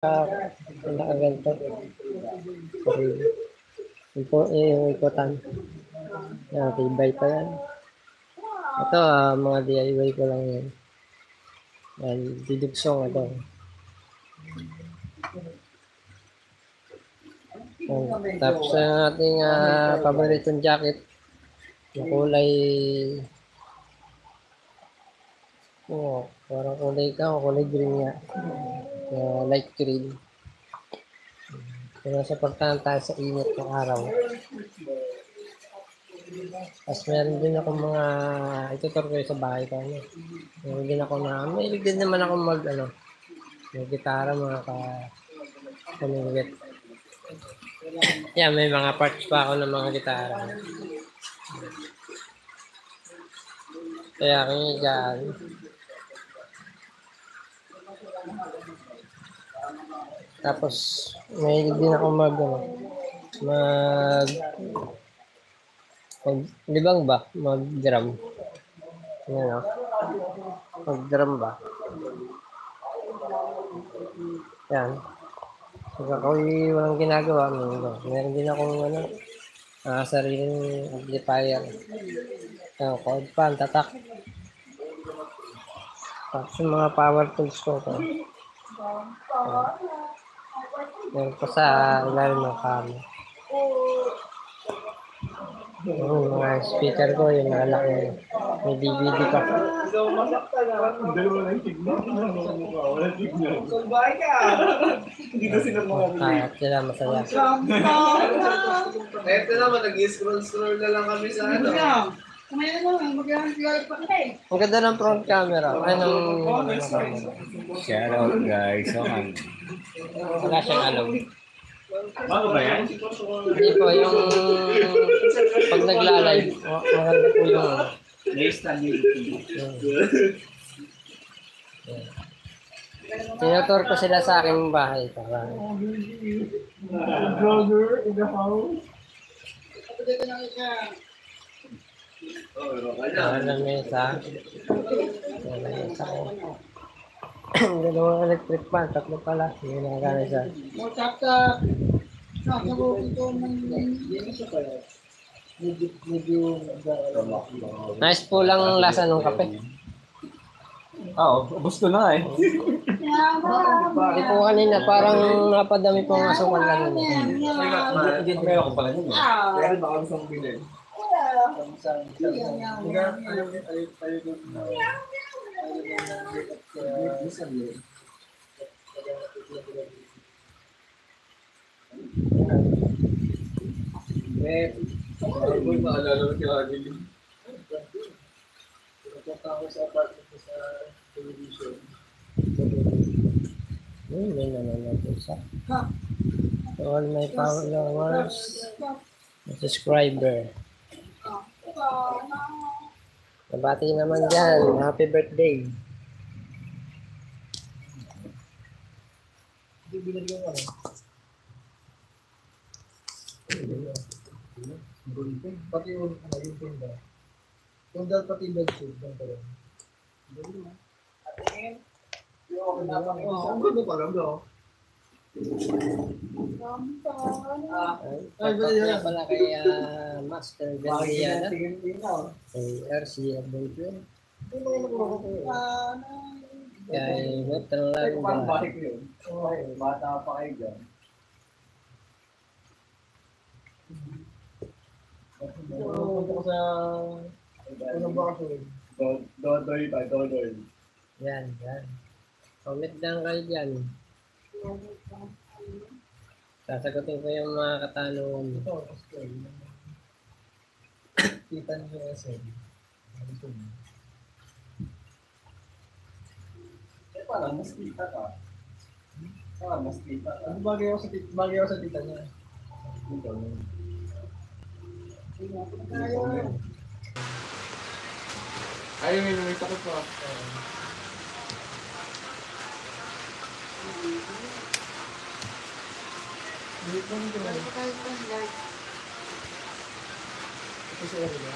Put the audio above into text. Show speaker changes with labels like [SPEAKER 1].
[SPEAKER 1] Nakaganto. Yung ikutan. Yan, tibay pa yan. Ito, mga DIY ko lang yan. Yan, didugsong ito. Yan. Tapos ang ating paboritong jacket na kulay parang kulay green nga. Light green. Kaya supportahan tayo sa init ng araw. Tapos meron din ako mga itutur ko sa bahay ko. Meron din ako may din naman ako mag gitara mga kamingwit. Yeah, may mga parts pa ako ng mga gitara. Kaya kaya dyan. Tapos may din ako libang ba? Mag-drum. Yan o. Mag-drum ba? Yan. Pag ako'y walang ginagawa, meron din akong sariling amplifier. Chord pan, tatak. Tapos yung mga power tools ko. Meron pa sa ilalim ng kamo. Yung mga speaker ko, yung nalaki. May DVD pa. At sila masaya.
[SPEAKER 2] Ito naman, nag-scroll na lang kami sa
[SPEAKER 1] Ang ganda ng front camera.
[SPEAKER 3] Shout out guys.
[SPEAKER 1] Wala siyang alog.
[SPEAKER 3] Bago ba yan?
[SPEAKER 1] Hindi po, yung pag nagla-live, maganda po yung tinutur ko sila sa aking bahay.
[SPEAKER 2] brother in the house.
[SPEAKER 1] Lamesa ko. Dalawang electric fan, tatlo pala. Hindi nakagana siya. Nice po lang lasa ng kape.
[SPEAKER 3] Oo, ubos ko na eh.
[SPEAKER 1] Bakit po kanina parang napadami pong asukal lang yun.
[SPEAKER 3] Hindi ko kayo ko pala yun.
[SPEAKER 2] Pero baka gusto mong bilhin. Boy, maalala ko kaya Adil. Napunta ako sa apartment ko sa television.
[SPEAKER 1] May nanonood sa. To all my followers, subscriber. Nabati naman dyan. Happy birthday.
[SPEAKER 2] Pati yung tinda. Kung dahil pati yung bedsheet, doon pa rin. Ang ganda pa lang daw.
[SPEAKER 1] Ay, pala kay Master Gandiana. Kay RC Adventure. Kay Metal
[SPEAKER 2] Parang
[SPEAKER 1] Landa.
[SPEAKER 2] bahay ko yun. Bata pa kayo dyan. Punta ko sa... Anong bakasyon? Dodoy.
[SPEAKER 1] Yan. Comment lang kayo dyan. Sasagutin ko yung mga katanungan mo.
[SPEAKER 2] Ito, kita niyo yung SM. Parang mas kita ka. Bagay ako sa tita niya. Ayaw may lumita ko pa. Ito siya rin.